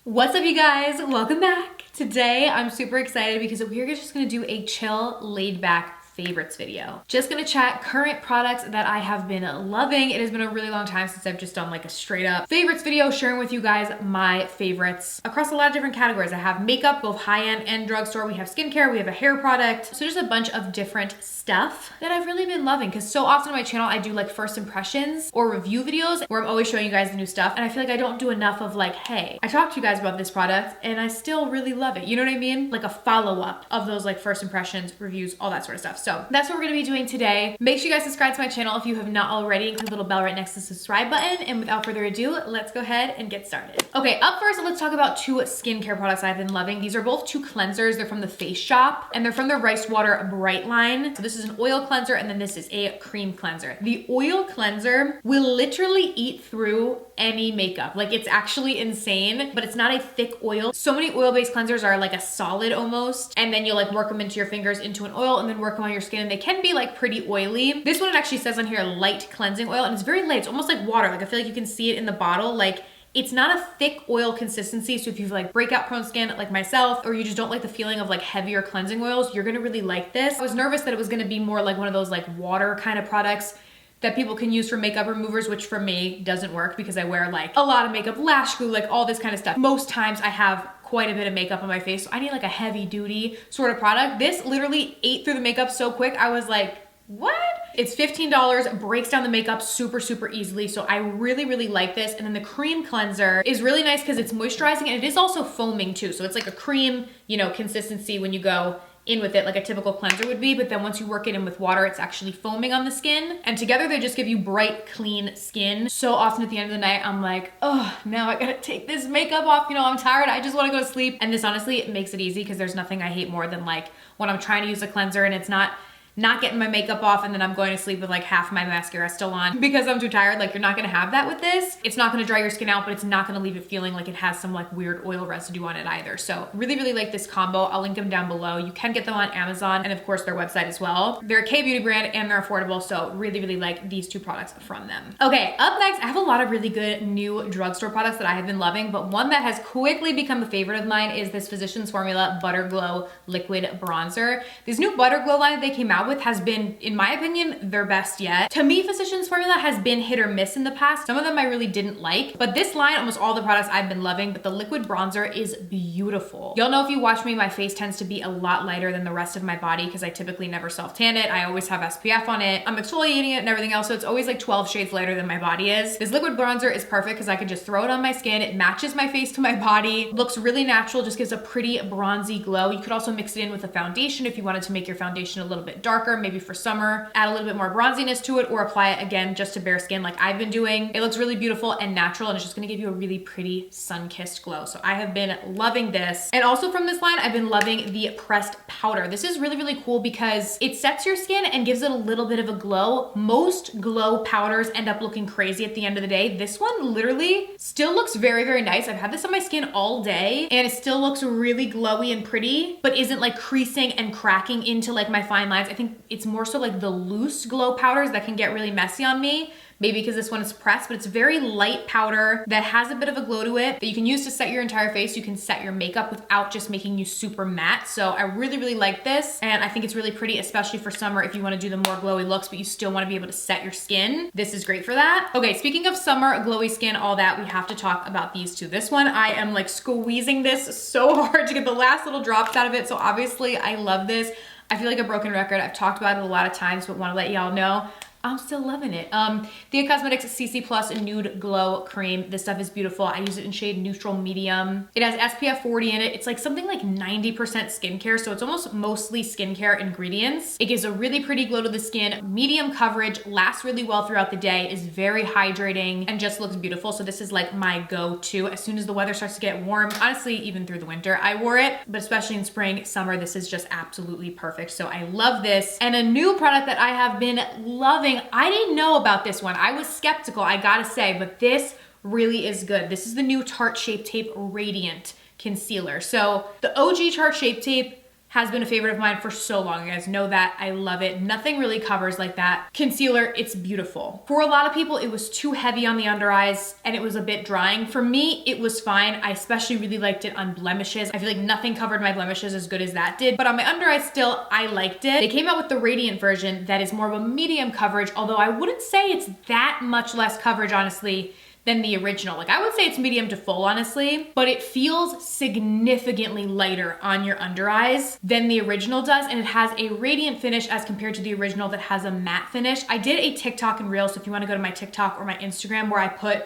What's up, you guys? Welcome back. Today I'm super excited because we're just gonna do a chill, laid back favorites video. Just gonna chat current products that I have been loving. It has been a really long time since I've just done like a straight up favorites video, sharing with you guys my favorites across a lot of different categories. I have makeup, both high-end and drugstore. We have skincare, we have a hair product. So just a bunch of different stuff that I've really been loving, because so often on my channel I do like first impressions or review videos where I'm always showing you guys the new stuff, and I feel like I don't do enough of like, hey, I talked to you guys about this product and I still really love it. You know what I mean? Like a follow-up of those like first impressions, reviews, all that sort of stuff. So that's what we're gonna be doing today. Make sure you guys subscribe to my channel if you have not already, and click the little bell right next to the subscribe button. And without further ado, let's go ahead and get started. Okay, up first, let's talk about two skincare products I've been loving. These are both two cleansers. They're from the Face Shop and they're from the Rice Water Bright line. So this is an oil cleanser and then this is a cream cleanser. The oil cleanser will literally eat through any makeup. Like, it's actually insane, but it's not a thick oil. So many oil-based cleansers are like a solid almost, and then you like work them into your fingers into an oil and then work them on your skin, and they can be like pretty oily. This one, it actually says on here light cleansing oil, and it's very light. It's almost like water. Like, I feel like you can see it in the bottle. Like, it's not a thick oil consistency. So if you've like breakout prone skin like myself, or you just don't like the feeling of like heavier cleansing oils, you're gonna really like this. I was nervous that it was gonna be more like one of those like water kind of products that people can use for makeup removers, which for me doesn't work because I wear like a lot of makeup, lash glue, like all this kind of stuff. Most times I have quite a bit of makeup on my face, so I need like a heavy duty sort of product. This literally ate through the makeup so quick. I was like, what? It's $15, breaks down the makeup super, super easily. So I really, really like this. And then the cream cleanser is really nice because it's moisturizing and it is also foaming too. So it's like a cream, you know, consistency when you go in with it, like a typical cleanser would be, but then once you work it in with water, it's actually foaming on the skin. And together they just give you bright, clean skin. So often at the end of the night, I'm like, oh, now I gotta take this makeup off. You know, I'm tired, I just wanna go to sleep. And this honestly, it makes it easy, because there's nothing I hate more than like when I'm trying to use a cleanser and it's not getting my makeup off, and then I'm going to sleep with like half my mascara still on because I'm too tired. Like, you're not gonna have that with this. It's not gonna dry your skin out, but it's not gonna leave it feeling like it has some like weird oil residue on it either. So really, really like this combo. I'll link them down below. You can get them on Amazon and of course their website as well. They're a K-beauty brand and they're affordable. So really, really like these two products from them. Okay, up next, I have a lot of really good new drugstore products that I have been loving, but one that has quickly become a favorite of mine is this Physicians Formula Butter Glow Liquid Bronzer. This new Butter Glow line that they came out with has been, in my opinion, their best yet. To me, Physicians Formula has been hit or miss in the past. Some of them I really didn't like, but this line, almost all the products I've been loving, but the liquid bronzer is beautiful. Y'all know if you watch me, my face tends to be a lot lighter than the rest of my body because I typically never self-tan it. I always have SPF on it. I'm exfoliating it and everything else, so it's always like 12 shades lighter than my body is. This liquid bronzer is perfect because I can just throw it on my skin. It matches my face to my body, looks really natural, just gives a pretty bronzy glow. You could also mix it in with a foundation if you wanted to make your foundation a little bit darker, maybe for summer, add a little bit more bronziness to it, or apply it again just to bare skin like I've been doing. It looks really beautiful and natural, and it's just gonna give you a really pretty sun-kissed glow. So I have been loving this. And also from this line, I've been loving the pressed powder. This is really, really cool because it sets your skin and gives it a little bit of a glow. Most glow powders end up looking crazy at the end of the day. This one literally still looks very, very nice. I've had this on my skin all day and it still looks really glowy and pretty, but isn't like creasing and cracking into like my fine lines. I think it's more so like the loose glow powders that can get really messy on me. Maybe because this one is pressed, but it's very light powder that has a bit of a glow to it that you can use to set your entire face. You can set your makeup without just making you super matte. So I really, really like this. And I think it's really pretty, especially for summer if you want to do the more glowy looks, but you still want to be able to set your skin. This is great for that. Okay, speaking of summer, glowy skin, all that, we have to talk about these two. This one, I am like squeezing this so hard to get the last little drops out of it. So obviously I love this. I feel like a broken record. I've talked about it a lot of times, but want to let y'all know I'm still loving it. The Cosmetics CC Plus Nude Glow Cream. This stuff is beautiful. I use it in shade Neutral Medium. It has SPF 40 in it. It's like something like 90% skincare, so it's almost mostly skincare ingredients. It gives a really pretty glow to the skin, medium coverage, lasts really well throughout the day, is very hydrating, and just looks beautiful. So this is like my go-to as soon as the weather starts to get warm. Honestly, even through the winter, I wore it, but especially in spring, summer, this is just absolutely perfect. So I love this. And a new product that I have been loving, I didn't know about this one. I was skeptical, I gotta say, but this really is good. This is the new Tarte Shape Tape Radiant Concealer. So the OG Tarte Shape Tape has been a favorite of mine for so long. You guys know that. I love it. Nothing really covers like that concealer. It's beautiful. For a lot of people, it was too heavy on the under eyes and it was a bit drying. For me, it was fine. I especially really liked it on blemishes. I feel like nothing covered my blemishes as good as that did, but on my under eyes still, I liked it. They came out with the Radiant version that is more of a medium coverage, although I wouldn't say it's that much less coverage, honestly, than the original. Like, I would say it's medium to full, honestly, but it feels significantly lighter on your under eyes than the original does, and it has a radiant finish as compared to the original that has a matte finish. I did a TikTok and reel, so if you want to go to my TikTok or my Instagram, where I put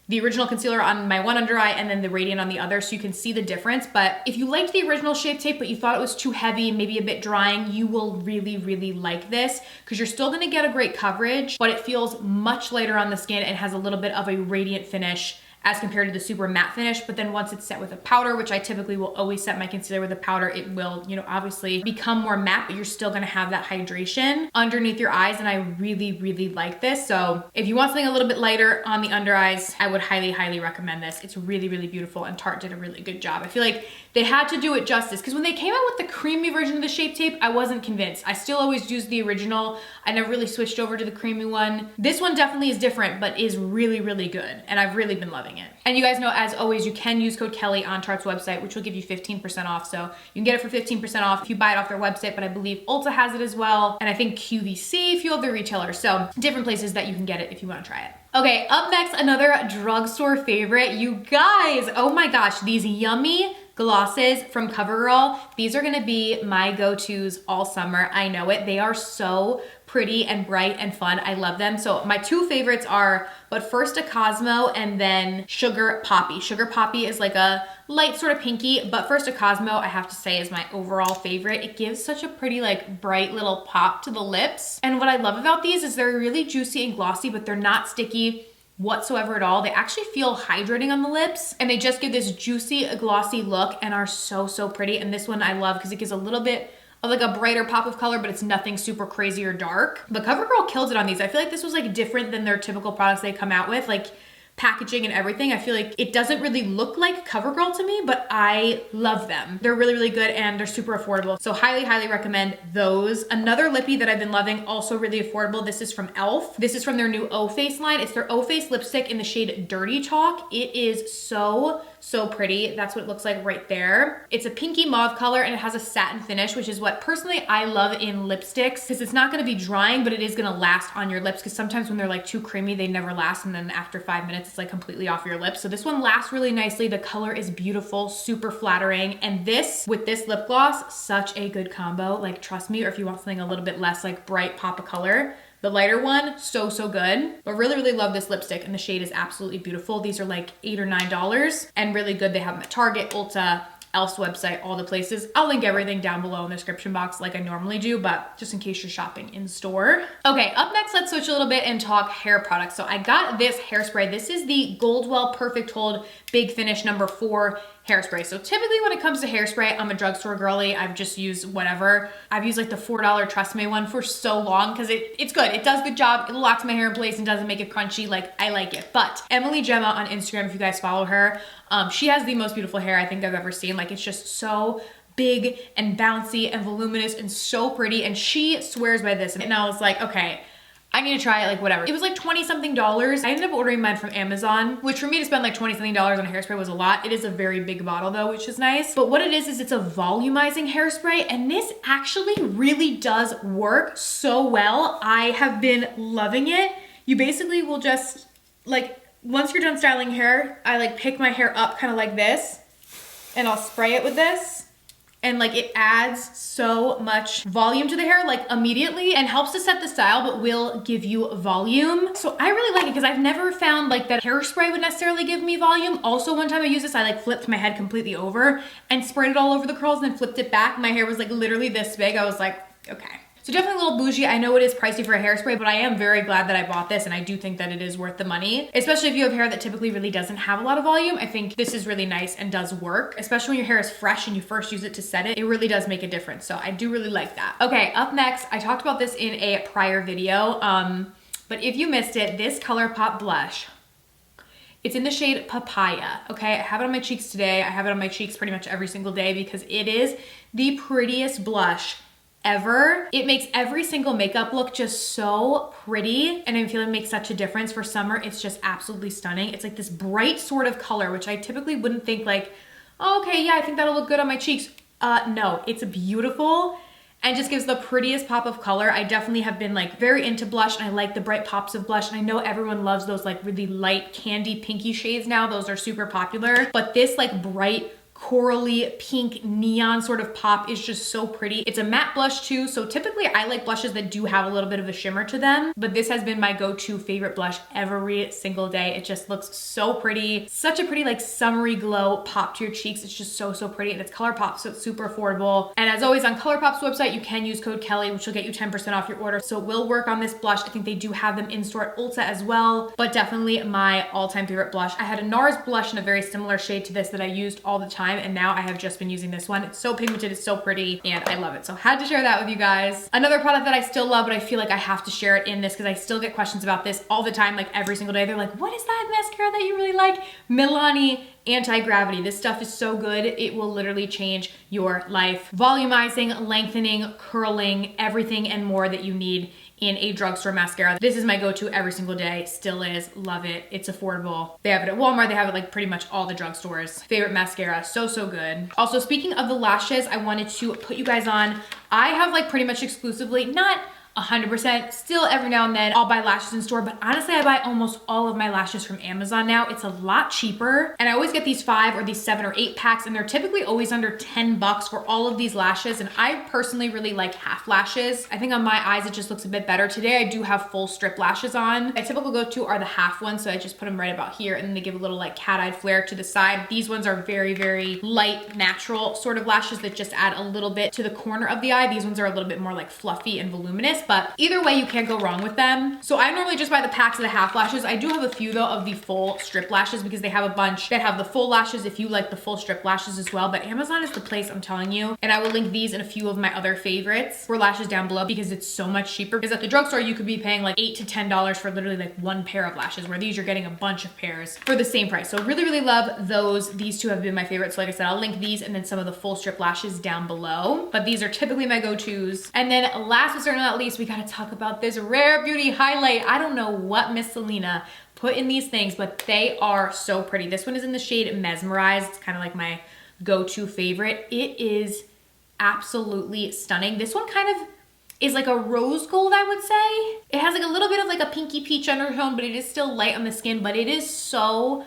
the original concealer on my one under eye and then the Radiant on the other, so you can see the difference. But if you liked the original Shape Tape but you thought it was too heavy, maybe a bit drying, you will really, really like this, because you're still gonna get a great coverage, but it feels much lighter on the skin and has a little bit of a radiant finish as compared to the super matte finish. But then once it's set with a powder, which I typically will always set my concealer with a powder, it will, you know, obviously become more matte, but you're still gonna have that hydration underneath your eyes. And I really, really like this. So if you want something a little bit lighter on the under eyes, I would highly, highly recommend this. It's really, really beautiful, and Tarte did a really good job. I feel like they had to do it justice, because when they came out with the creamy version of the Shape Tape, I wasn't convinced. I still always used the original. I never really switched over to the creamy one. This one definitely is different, but is really, really good. And I've really been loving it. And you guys know, as always, you can use code Kelly on Tarte's website, which will give you 15% off. So you can get it for 15% off if you buy it off their website, but I believe Ulta has it as well. And I think QVC, a few other retailers. So different places that you can get it if you want to try it. Okay, up next, another drugstore favorite. You guys, oh my gosh, these yummy glosses from CoverGirl. These are gonna be my go-tos all summer. I know it. They are so pretty and bright and fun. I love them. So my two favorites are, but first a Cosmo and then Sugar Poppy. Sugar Poppy is like a light sort of pinky, but first a Cosmo, I have to say, is my overall favorite. It gives such a pretty, like, bright little pop to the lips. And what I love about these is they're really juicy and glossy, but they're not sticky whatsoever at all. They actually feel hydrating on the lips, and they just give this juicy, glossy look and are so, so pretty. And this one I love because it gives a little bit of like a brighter pop of color, but it's nothing super crazy or dark. But CoverGirl kills it on these. I feel like this was like different than their typical products they come out with, like packaging and everything. I feel like it doesn't really look like CoverGirl to me, but I love them. They're really, really good, and they're super affordable. So highly, highly recommend those. Another lippy that I've been loving, also really affordable. This is from e.l.f. This is from their new O Face line. It's their O Face lipstick in the shade Dirty Talk. It is so, so pretty. That's what it looks like right there. It's a pinky mauve color, and it has a satin finish, which is what personally I love in lipsticks, because it's not gonna be drying, but it is gonna last on your lips, because sometimes when they're like too creamy, they never last, and then after 5 minutes, it's like completely off your lips. So this one lasts really nicely. The color is beautiful, super flattering. And this, with this lip gloss, such a good combo. Like, trust me, or if you want something a little bit less like bright pop of color, the lighter one, so, so good. But really, really love this lipstick, and the shade is absolutely beautiful. These are like $8 or $9 and really good. They have them at Target, Ulta, e.l.f.'s website, all the places. I'll link everything down below in the description box like I normally do, but just in case you're shopping in store. Okay, up next, let's switch a little bit and talk hair products. So I got this hairspray. This is the Goldwell Perfect Hold Big Finish number 4 hairspray. So typically when it comes to hairspray, I'm a drugstore girly. I've just used whatever. I've used like the $4 Tresemme one for so long because it's good. It does a good job. It locks my hair in place and doesn't make it crunchy. Like, I like it. But Emily Gemma on Instagram, if you guys follow her, she has the most beautiful hair I think I've ever seen. Like, it's just so big and bouncy and voluminous and so pretty. And she swears by this. And I was like, okay, I need to try it, like whatever. It was like 20 something dollars. I ended up ordering mine from Amazon, which for me to spend like 20 something dollars on a hairspray was a lot. It is a very big bottle though, which is nice. But what it is it's a volumizing hairspray, and this actually really does work so well. I have been loving it. You basically will just, like, once you're done styling hair, I like pick my hair up kind of like this, and I'll spray it with this. And like, it adds so much volume to the hair, like immediately, and helps to set the style, but will give you volume. So I really like it because I've never found like that hairspray would necessarily give me volume. Also, one time I used this, I like flipped my head completely over and sprayed it all over the curls and then flipped it back. My hair was like literally this big. I was like, okay. So definitely a little bougie. I know it is pricey for a hairspray, but I am very glad that I bought this, and I do think that it is worth the money, especially if you have hair that typically really doesn't have a lot of volume. I think this is really nice and does work, especially when your hair is fresh and you first use it to set it. It really does make a difference. So I do really like that. Okay, up next, I talked about this in a prior video, but if you missed it, this ColourPop blush It's in the shade Papaya, okay? I have it on my cheeks today. I have it on my cheeks pretty much every single day because it is the prettiest blush ever. It makes every single makeup look just so pretty, and I feel it makes such a difference for summer. It's just absolutely stunning. It's like this bright sort of color, which I typically wouldn't think like, oh, okay, yeah, I think that'll look good on my cheeks. No, it's beautiful and just gives the prettiest pop of color. I definitely have been like very into blush, and I like the bright pops of blush, and I know everyone loves those like really light candy pinky shades now. Those are super popular, but this like bright corally pink neon sort of pop is just so pretty. It's a matte blush too, so typically I like blushes that do have a little bit of a shimmer to them, but this has been my go-to favorite blush every single day. It just looks so pretty. Such a pretty like summery glow pop to your cheeks. It's just so pretty, and it's ColourPop, so it's super affordable. And as always, on ColourPop's website, you can use code Kelly, which will get you 10% off your order. So it will work on this blush. I think they do have them in store at Ulta as well, but definitely my all-time favorite blush. I had a NARS blush in a very similar shade to this that I used all the time, and now I have just been using this one. It's so pigmented, it's so pretty, and I love it. So had to share that with you guys. Another product that I still love, but I feel like I have to share it in this because I still get questions about this all the time, like every single day. They're like, what is that mascara that you really like? Milani Anti-Gravity. This stuff is so good. It will literally change your life. Volumizing, lengthening, curling, everything and more that you need in a drugstore mascara. This is my go-to every single day, still is, love it. It's affordable. They have it at Walmart, they have it like pretty much all the drugstores. Favorite mascara, so good. Also, speaking of the lashes, I wanted to put you guys on. I have like pretty much exclusively, not 100%, still every now and then I'll buy lashes in store, but honestly I buy almost all of my lashes from Amazon now. It's a lot cheaper, and I always get these 5 or these 7 or 8 packs, and they're typically always under 10 bucks for all of these lashes, and I personally really like half lashes. I think on my eyes it just looks a bit better. Today I do have full strip lashes on. My typical go-to are the half ones, so I just put them right about here, and then they give a little like cat-eyed flare to the side. These ones are very light, natural sort of lashes that just add a little bit to the corner of the eye. These ones are a little bit more like fluffy and voluminous, but either way you can't go wrong with them. So I normally just buy the packs of the half lashes. I do have a few though of the full strip lashes because they have a bunch that have the full lashes if you like the full strip lashes as well. But Amazon is the place, I'm telling you. And I will link these and a few of my other favorites for lashes down below because it's so much cheaper. Because at the drugstore you could be paying like $8 to $10 for literally like one pair of lashes, where these you're getting a bunch of pairs for the same price. So really love those. These two have been my favorites. So like I said, I'll link these and then some of the full strip lashes down below. But these are typically my go-tos. And then last but certainly not least, we gotta talk about this Rare Beauty highlight. I don't know what Miss Selena put in these things, but they are so pretty. This one is in the shade Mesmerized. It's kind of like my go-to favorite. It is absolutely stunning. This one kind of is like a rose gold, I would say. It has like a little bit of like a pinky peach undertone, but it is still light on the skin, but it is so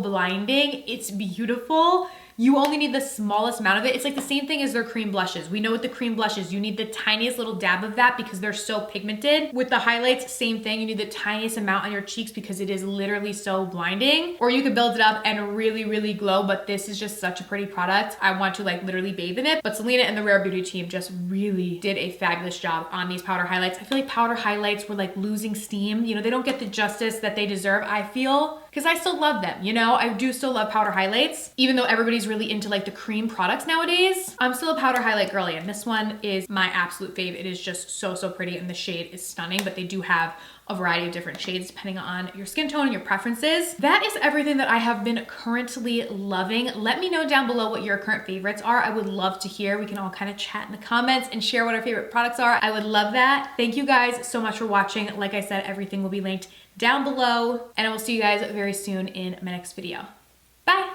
blinding. It's beautiful. You only need the smallest amount of it. It's like the same thing as their cream blushes. We know with the cream blushes, you need the tiniest little dab of that because they're so pigmented. With the highlights, same thing. You need the tiniest amount on your cheeks because it is literally so blinding. Or you could build it up and really glow, but this is just such a pretty product. I want to like literally bathe in it. But Selena and the Rare Beauty team just really did a fabulous job on these powder highlights. I feel like powder highlights were like losing steam. You know, they don't get the justice that they deserve, I feel, because I still love them. You know, I do still love powder highlights, even though everybody's really into like the cream products nowadays. I'm still a powder highlight girly, and this one is my absolute fave. It is just so pretty, and the shade is stunning, but they do have a variety of different shades depending on your skin tone and your preferences. That is everything that I have been currently loving. Let me know down below what your current favorites are. I would love to hear. We can all kind of chat in the comments and share what our favorite products are. I would love that. Thank you guys so much for watching. Like I said, everything will be linked down below, and I will see you guys very soon in my next video. Bye.